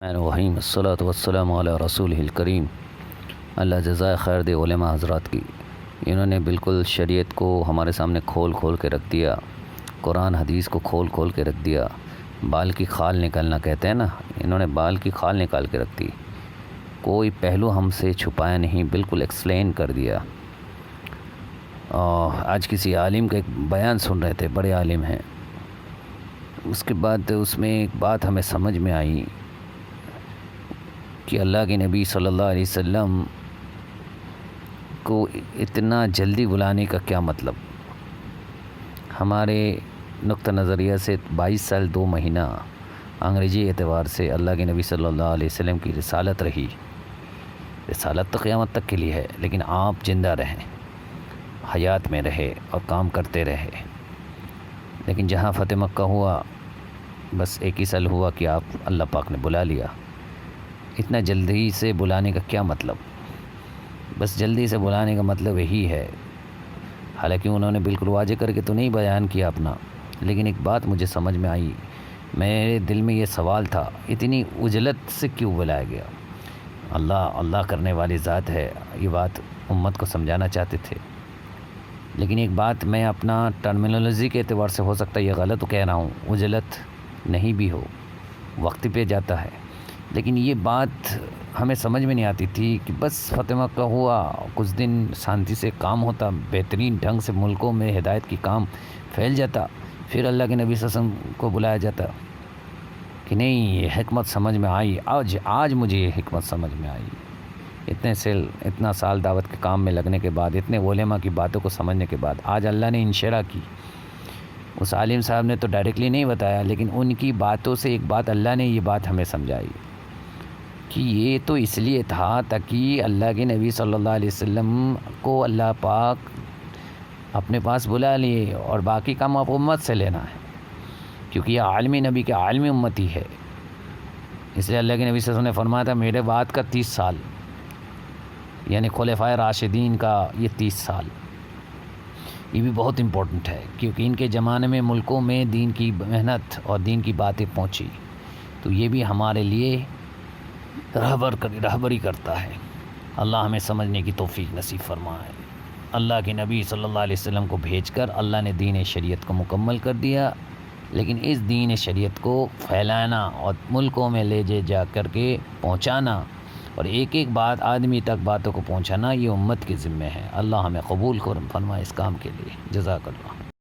الرحیم الصلاۃ والسلام علی رسول الکریم۔ اللہ جزائے خیر دے علماء حضرات کی، انہوں نے بالکل شریعت کو ہمارے سامنے کھول کے رکھ دیا، قرآن حدیث کو کھول کے رکھ دیا۔ بال کی کھال نکالنا کہتے ہیں نا، انہوں نے بال کی کھال نکال کے رکھ دی، کوئی پہلو ہم سے چھپایا نہیں، بالکل ایکسپلین کر دیا۔ آج کسی عالم کا ایک بیان سن رہے تھے، بڑے عالم ہیں، اس کے بعد اس میں ایک بات ہمیں سمجھ میں آئی کہ اللہ کے نبی صلی اللہ علیہ وسلم کو اتنا جلدی بلانے کا کیا مطلب۔ ہمارے نقطہ نظریہ سے 22 سال 2 مہینہ انگریزی اعتبار سے اللہ کے نبی صلی اللہ علیہ وسلم کی رسالت رہی۔ رسالت تو قیامت تک کے لیے ہے، لیکن آپ زندہ رہیں، حیات میں رہے اور کام کرتے رہے۔ لیکن جہاں فتح مکہ ہوا، بس ایک ہی سال ہوا کہ آپ اللہ پاک نے بلا لیا۔ اتنا جلدی سے بلانے کا کیا مطلب؟ بس جلدی سے بلانے کا مطلب یہی ہے، حالانکہ انہوں نے بالکل واضح کر کے تو نہیں بیان کیا اپنا، لیکن ایک بات مجھے سمجھ میں آئی، میرے دل میں یہ سوال تھا، اتنی عجلت سے کیوں بلایا گیا؟ اللہ کرنے والی ذات ہے، یہ بات امت کو سمجھانا چاہتے تھے۔ لیکن ایک بات میں اپنا ٹرمینالوجی کے اعتبار سے ہو سکتا ہے یہ غلط کہہ رہا ہوں، عجلت نہیں بھی ہو، وقت پہ جاتا ہے، لیکن یہ بات ہمیں سمجھ میں نہیں آتی تھی کہ بس فتح مکہ ہوا، کچھ دن شانتی سے کام ہوتا، بہترین ڈھنگ سے ملکوں میں ہدایت کی کام پھیل جاتا، پھر اللہ کے نبی صلی اللہ علیہ وسلم کو بلایا جاتا کہ نہیں۔ یہ حکمت سمجھ میں آئی، آج مجھے یہ حکمت سمجھ میں آئی، اتنا سال دعوت کے کام میں لگنے کے بعد، اتنے علماء کی باتوں کو سمجھنے کے بعد آج اللہ نے انشرح کی۔ اس عالم صاحب نے تو ڈائریکٹلی نہیں بتایا، لیکن ان کی باتوں سے ایک بات اللہ نے یہ بات ہمیں سمجھائی کہ یہ تو اس لیے تھا تاکہ اللہ کے نبی صلی اللہ علیہ وسلم کو اللہ پاک اپنے پاس بلا لیے، اور باقی کام آپ امت سے لینا ہے، کیونکہ یہ عالمی نبی کے عالمی امتی ہے۔ اس لیے اللہ کے نبی صلی اللہ علیہ وسلم نے فرمایا تھا میرے بعد کا 30 سال، یعنی خلفائے راشدین کا یہ 30 سال، یہ بھی بہت امپورٹنٹ ہے، کیونکہ ان کے زمانے میں ملکوں میں دین کی محنت اور دین کی باتیں پہنچی، تو یہ بھی ہمارے لیے رہبری کرتا ہے۔ اللہ ہمیں سمجھنے کی توفیق نصیب فرمائے۔ اللہ کے نبی صلی اللہ علیہ وسلم کو بھیج کر اللہ نے دین شریعت کو مکمل کر دیا، لیکن اس دین شریعت کو پھیلانا اور ملکوں میں لے جا کر کے پہنچانا اور ایک بات آدمی تک باتوں کو پہنچانا، یہ امت کے ذمہ ہے۔ اللہ ہمیں قبول فرمائے اس کام کے لیے۔ جزاک اللہ۔